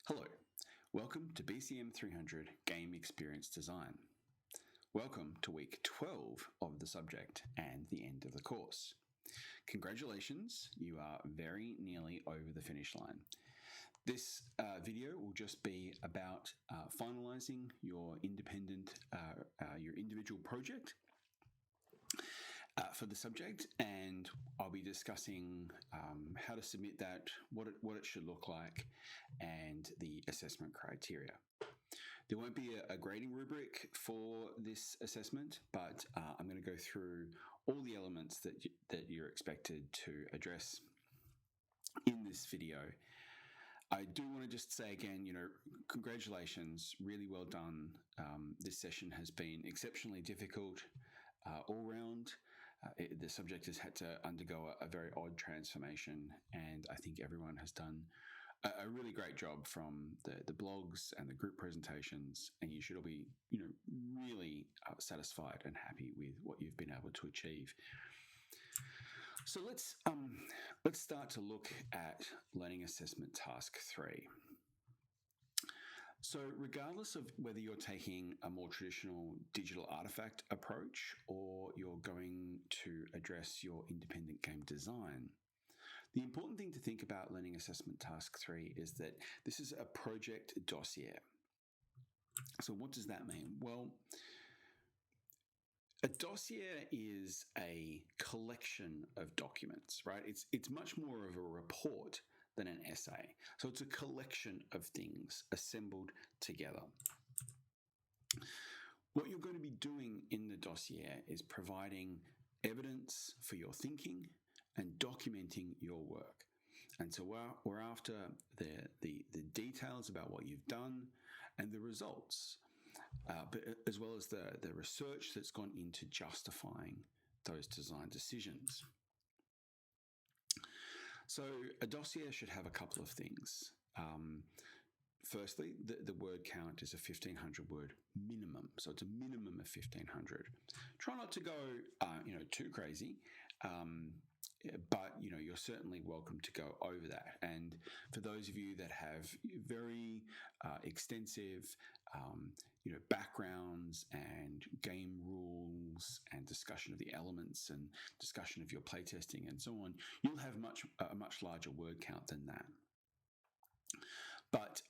Hello, welcome to BCM300 Game Experience Design. Welcome to week 12 of the subject and the end of the course. Congratulations, you are very nearly over the finish line. This video will just be about finalising your individual project for the subject, and I'll be discussing how to submit that, what it should look like, and the assessment criteria. There won't be a grading rubric for this assessment, but I'm going to go through all the elements that you're expected to address in this video. I do want to just say again, congratulations, really well done. This session has been exceptionally difficult all round. The subject has had to undergo a very odd transformation, and I think everyone has done a really great job from the blogs and the group presentations, and you should all be, really satisfied and happy with what you've been able to achieve. So let's start to look at Learning Assessment Task 3. So regardless of whether you're taking a more traditional digital artifact approach or you're going to address your independent game design, the important thing to think about Learning Assessment Task 3 is that this is a project dossier. So what does that mean? Well, a dossier is a collection of documents, right? It's much more of a report than an essay. So it's a collection of things assembled together. What you're going to be doing in the dossier is providing evidence for your thinking and documenting your work. And so we're after the details about what you've done and the results, but as well as the research that's gone into justifying those design decisions. So a dossier should have a couple of things. Firstly, the word count is a 1,500 word minimum. So it's a minimum of 1,500. Try not to go, too crazy. But you're certainly welcome to go over that. And for those of you that have very extensive backgrounds and game rules and discussion of the elements and discussion of your playtesting and so on, you'll have a much larger word count than that. But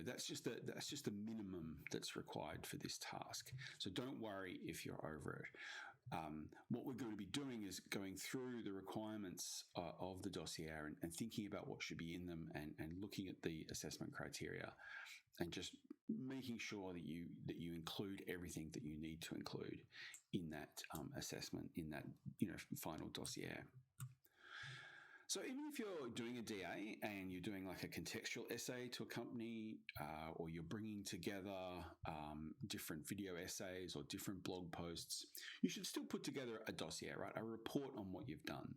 that's just the minimum that's required for this task. So don't worry if you're over it. What we're going to be doing is going through the requirements of the dossier and thinking about what should be in them and looking at the assessment criteria and just making sure that you include everything that you need to include in that assessment, in that final dossier. So even if you're doing a DA and you're doing like a contextual essay to accompany, or you're bringing together different video essays or different blog posts, you should still put together a dossier, right? A report on what you've done.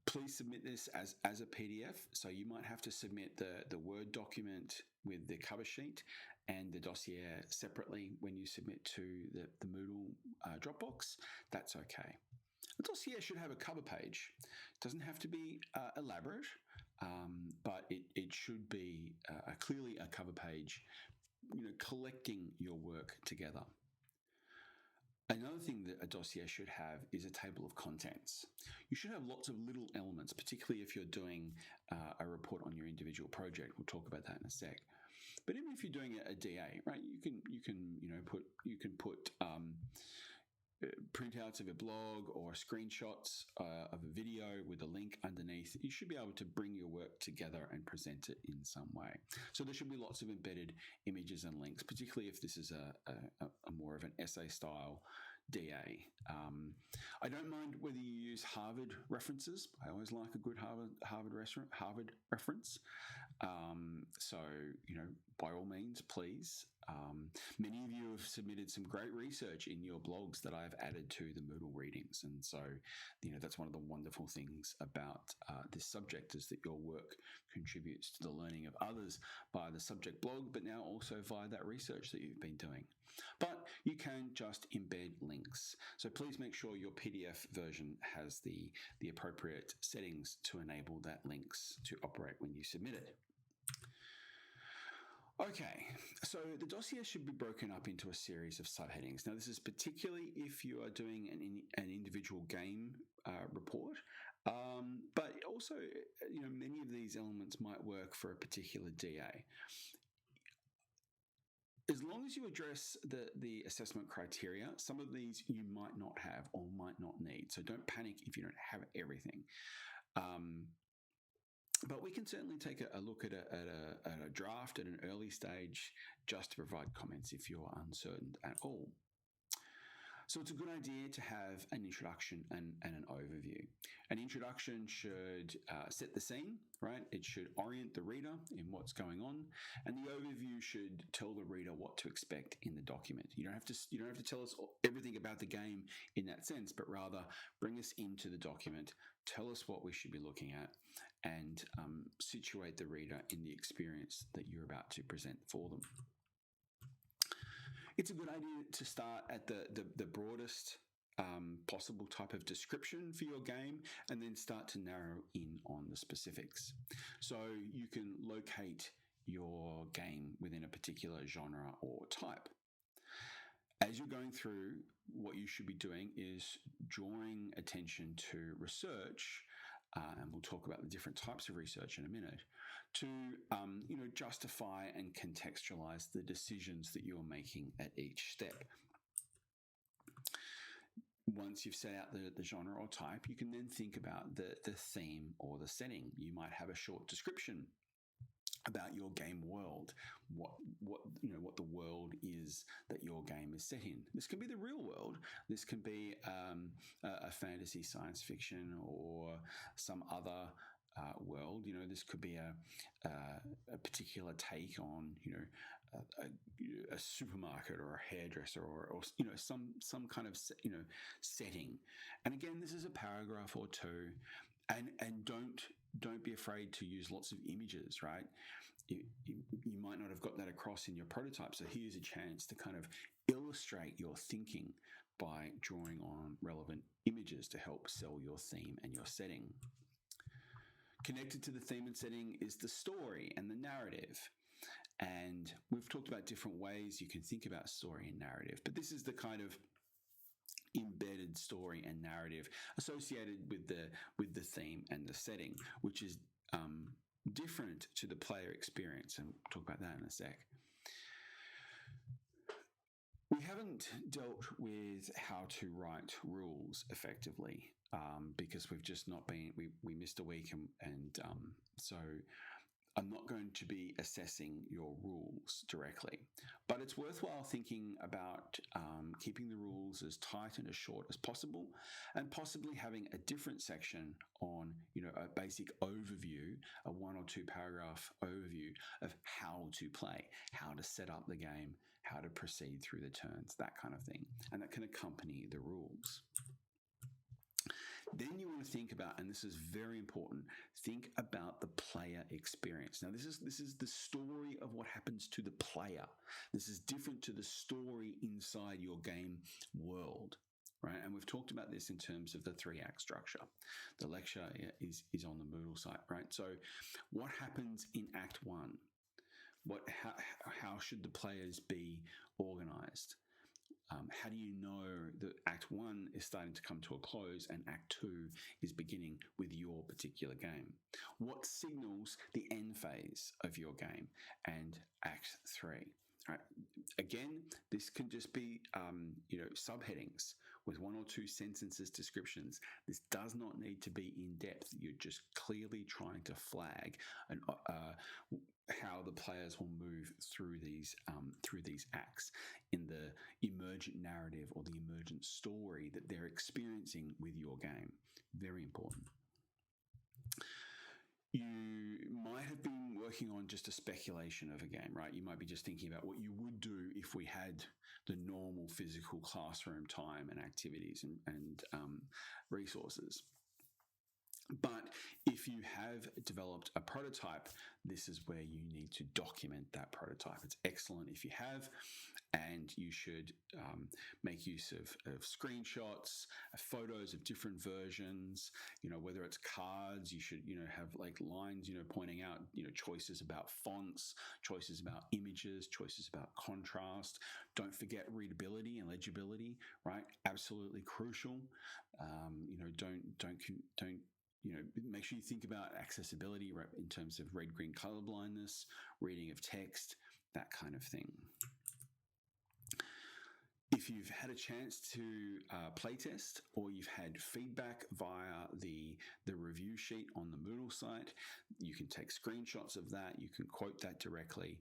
Please submit this as a PDF. So you might have to submit the Word document with the cover sheet and the dossier separately when you submit to the Moodle Dropbox. That's okay. The dossier should have a cover page. It doesn't have to be elaborate, but it should be clearly a cover page, collecting your work together. Another thing that a dossier should have is a table of contents. You should have lots of little elements, particularly if you're doing a report on your individual project. We'll talk about that in a sec. But even if you're doing a DA, right, you can put printouts of a blog or screenshots of a video with a link underneath. You should be able to bring your work together and present it in some way. So there should be lots of embedded images and links, particularly if this is a more of an essay style DA. I don't mind whether you use Harvard references. I always like a good Harvard reference. So by all means, please. Many of you have submitted some great research in your blogs that I've added to the Moodle readings. And so, that's one of the wonderful things about this subject, is that your work contributes to the learning of others via the subject blog, but now also via that research that you've been doing. But you can just embed links. So please make sure your PDF version has the appropriate settings to enable that links to operate when you submit it. Okay, so the dossier should be broken up into a series of subheadings. Now, this is particularly if you are doing an individual game report, but also, many of these elements might work for a particular DA. As long as you address the assessment criteria, some of these you might not have or might not need. So don't panic if you don't have everything. But we can certainly take a look at a draft at an early stage just to provide comments if you're uncertain at all. So it's a good idea to have an introduction and an overview. An introduction should set the scene, right? It should orient the reader in what's going on, and the overview should tell the reader what to expect in the document. You don't have to tell us everything about the game in that sense, but rather bring us into the document, tell us what we should be looking at, and situate the reader in the experience that you're about to present for them. It's a good idea to start at the broadest possible type of description for your game, and then start to narrow in on the specifics. So you can locate your game within a particular genre or type. As you're going through, what you should be doing is drawing attention to research, and we'll talk about the different types of research in a minute, to justify and contextualize the decisions that you're making at each step. Once you've set out the genre or type, you can then think about the theme or the setting. You might have a short description about your game world, what the world is that your game is set in. This can be the real world. This can be a fantasy science fiction or some other world. This could be a particular take on a supermarket or a hairdresser or some kind of setting. And again, this is a paragraph or two, and don't be afraid to use lots of images, right? You might not have got that across in your prototype, so here's a chance to kind of illustrate your thinking by drawing on relevant images to help sell your theme and your setting. Connected to the theme and setting is the story and the narrative. And we've talked about different ways you can think about story and narrative, but this is the kind of embedded story and narrative associated with the theme and the setting, which is different to the player experience, and we'll talk about that in a sec. We haven't dealt with how to write rules effectively because we've just not been, we missed a week, and so I'm not going to be assessing your rules directly, but it's worthwhile thinking about keeping the rules as tight and as short as possible, and possibly having a different section on, a basic overview, a 1 or 2 paragraph overview of how to play, how to set up the game, how to proceed through the turns, that kind of thing, and that can accompany the rules. Then you want to think about, and this is very important, think about the player experience. Now, this is the story of what happens to the player. This is different to the story inside your game world, right? And we've talked about this in terms of the 3-act structure. The lecture is on the Moodle site, right? So what happens in Act 1? How should the players be organized? How do you know that Act 1 is starting to come to a close and Act 2 is beginning with your particular game? What signals the end phase of your game and Act 3? Right. Again, this can just be, subheadings with 1 or 2 sentences descriptions. This does not need to be in depth. You're just clearly trying to flag how the players will move through these acts in the emergent narrative or the emergent story that they're experiencing with your game. Very important. You might have been working on just a speculation of a game, right? You might be just thinking about what you would do if we had the normal physical classroom time and activities and resources. But if you have developed a prototype, this is where you need to document that prototype. It's excellent if you have, and you should make use of screenshots, photos of different versions. Whether it's cards, you should have like lines pointing out choices about fonts, choices about images, choices about contrast. Don't forget readability and legibility, right? Absolutely crucial. Don't make sure you think about accessibility, right, in terms of red-green color blindness, reading of text, that kind of thing. If you've had a chance to playtest, or you've had feedback via the review sheet on the Moodle site, you can take screenshots of that. You can quote that directly.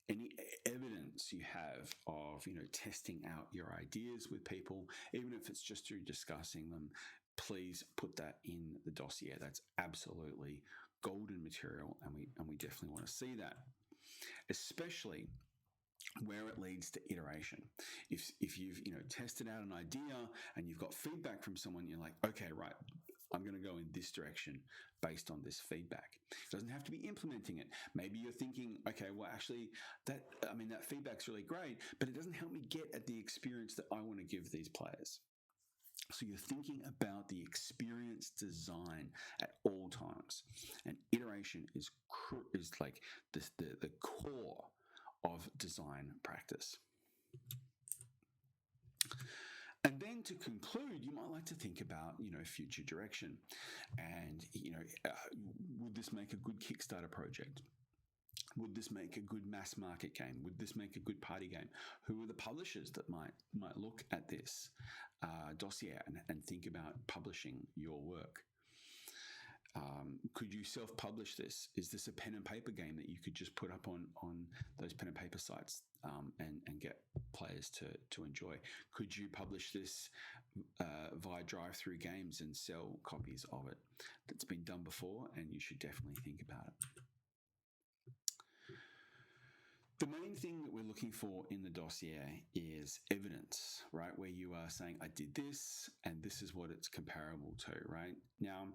Any evidence you have of testing out your ideas with people, even if it's just through discussing them, please put that in the dossier. That's absolutely golden material, and we definitely want to see that, especially where it leads to iteration. If you've tested out an idea and you've got feedback from someone, you're like, okay, right, I'm going to go in this direction based on this feedback. It doesn't have to be implementing it. Maybe you're thinking, okay, well, actually, that feedback's really great, but it doesn't help me get at the experience that I want to give these players. So you're thinking about the experience design at all times, and iteration is like the core of design practice. And then to conclude, you might like to think about future direction, and would this make a good Kickstarter project? Would this make a good mass market game? Would this make a good party game? Who are the publishers that might look at this dossier and think about publishing your work? Could you self-publish this? Is this a pen and paper game that you could just put up on those pen and paper sites and get players to enjoy? Could you publish this via drive-through games and sell copies of it? That's been done before, and you should definitely think about it. The main thing that we're looking for in the dossier is evidence, right? Where you are saying, I did this, and this is what it's comparable to, right? Now,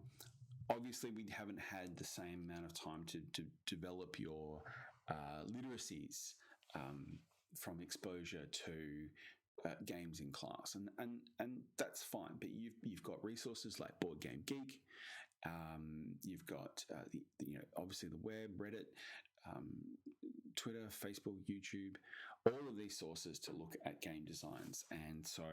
obviously, we haven't had the same amount of time to develop your literacies from exposure to games in class, and that's fine. But you've got resources like Board Game Geek. You've got obviously the web, Reddit, Twitter, Facebook, YouTube, all of these sources to look at game designs. And so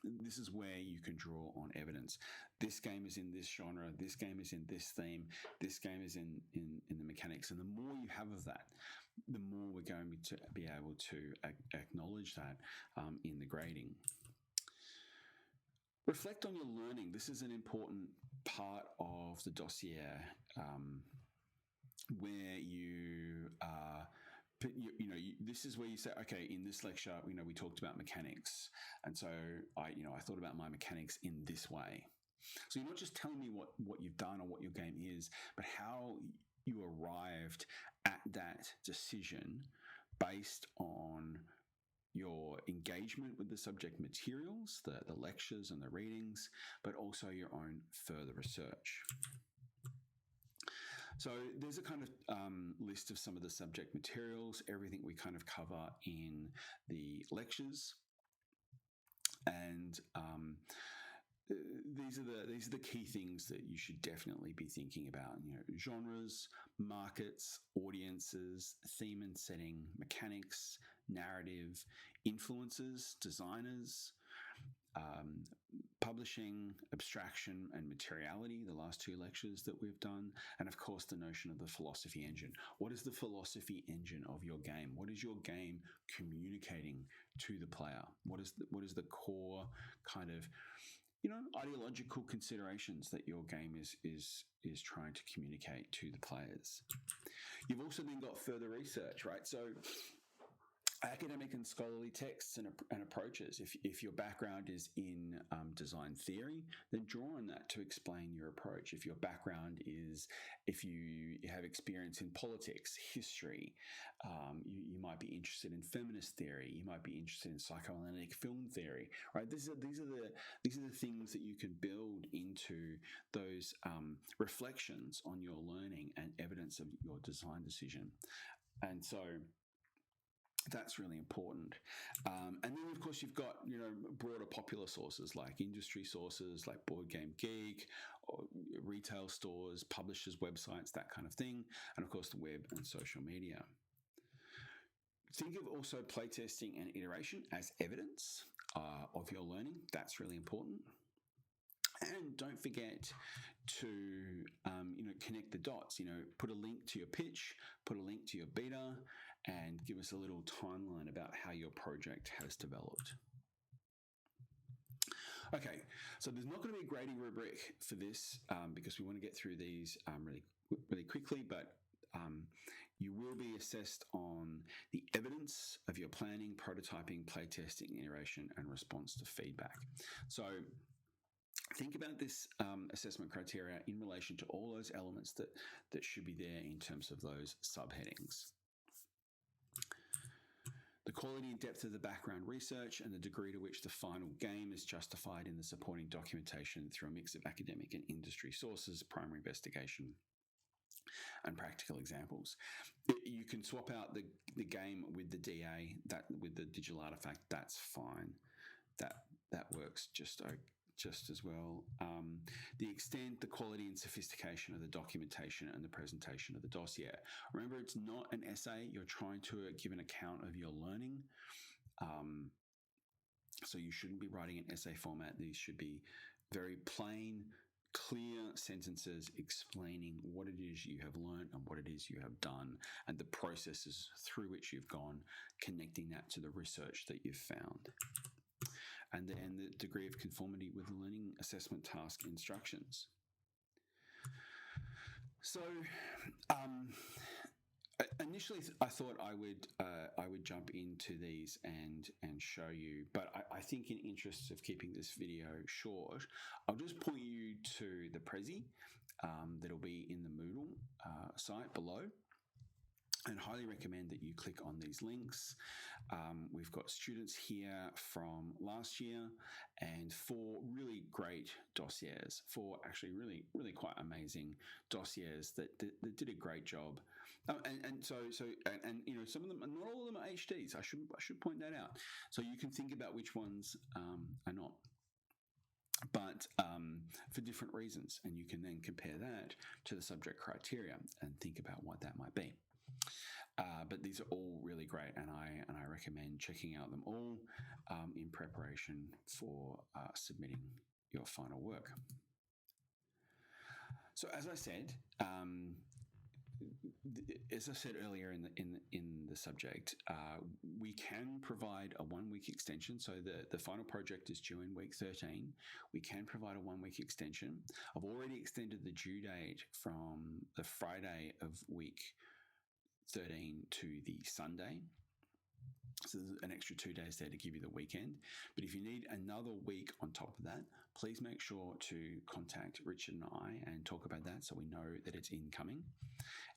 this is where you can draw on evidence. This game is in this genre, this game is in this theme, this game is in the mechanics. And the more you have of that, the more we're going to be able to acknowledge that in the grading. Reflect on your learning. This is an important part of the dossier where this is where you say, okay, in this lecture, we talked about mechanics, and so I thought about my mechanics in this way. So you're not just telling me what you've done or what your game is, but how you arrived at that decision based on your engagement with the subject materials, the lectures and the readings, but also your own further research. So there's a kind of list of some of the subject materials, everything we kind of cover in the lectures, and these are the key things that you should definitely be thinking about. Genres, markets, audiences, theme and setting, mechanics, narrative, influences, designers, publishing, abstraction, and materiality, the last two lectures that we've done, and of course the notion of the philosophy engine. What is the philosophy engine of your game? What is your game communicating to the player? What is the core kind of ideological considerations that your game is trying to communicate to the players? You've also then got further research, right? So academic and scholarly texts and approaches. If your background is in design theory, then draw on that to explain your approach. If your background is, if you have experience in politics, history, you might be interested in feminist theory. You might be interested in psychoanalytic film theory. Right? These are the things that you can build into those reflections on your learning and evidence of your design decision. And so that's really important. And then, of course, you've got, broader popular sources like industry sources like Board Game Geek, or retail stores, publishers' websites, that kind of thing. And, of course, the web and social media. Think of also playtesting and iteration as evidence of your learning. That's really important. And don't forget to, connect the dots. Put a link to your pitch, put a link to your beta, and give us a little timeline about how your project has developed. Okay, so there's not going to be a grading rubric for this because we want to get through these really quickly, but you will be assessed on the evidence of your planning, prototyping, playtesting, iteration, and response to feedback. So think about this assessment criteria in relation to all those elements that should be there in terms of those subheadings. The quality and depth of the background research and the degree to which the final game is justified in the supporting documentation through a mix of academic and industry sources, primary investigation, and practical examples. You can swap out the game with the DA, with the digital artifact. That's fine. That works just as well. The extent, the quality and sophistication of the documentation and the presentation of the dossier. Remember, it's not an essay. You're trying to give an account of your learning. So you shouldn't be writing an essay format. These should be very plain, clear sentences explaining what it is you have learned and what it is you have done and the processes through which you've gone, connecting that to the research that you've found. And the degree of conformity with the learning assessment task instructions. So initially I thought I would jump into these and show you, but I think in interests of keeping this video short, I'll just point you to the Prezi that'll be in the Moodle site below. And highly recommend that you click on these links. We've got students here from last year and 4 really great dossiers, 4 actually really, really quite amazing dossiers that did a great job. And so some of them, not all of them are HDs. I should point that out. So you can think about which ones are not. But for different reasons, and you can then compare that to the subject criteria and think about what that might be. But these are all really great, and I recommend checking out them all in preparation for submitting your final work. So, as I said earlier in the subject, we can provide a 1-week extension. So the final project is due in week 13. We can provide a 1-week extension. I've already extended the due date from the Friday of week 13 to the Sunday. So there's an extra 2 days there to give you the weekend. But if you need another week on top of that, please make sure to contact Richard and I and talk about that so we know that it's incoming.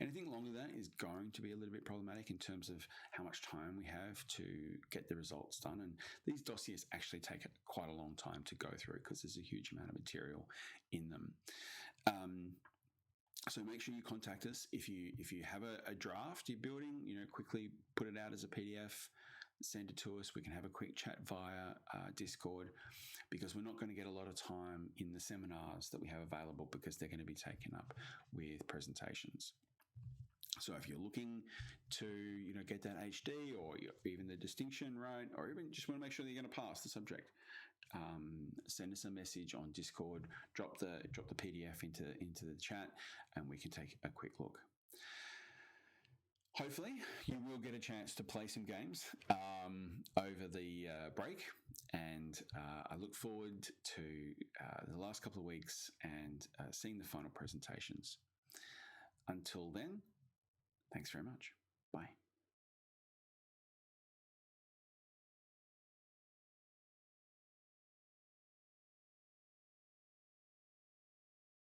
Anything longer than that is going to be a little bit problematic in terms of how much time we have to get the results done. And these dossiers actually take quite a long time to go through because there's a huge amount of material in them. So make sure you contact us if you have a draft you're building. Quickly put it out as a PDF, send it to us. We can have a quick chat via Discord, because we're not going to get a lot of time in the seminars that we have available because they're going to be taken up with presentations. So if you're looking to get that HD or even the distinction, right, or even just want to make sure that you're going to pass the subject, send us a message on Discord, drop the PDF into the chat, and we can take a quick look. Hopefully you will get a chance to play some games over the break, and I look forward to the last couple of weeks and seeing the final presentations. Until then, thanks very much. Bye.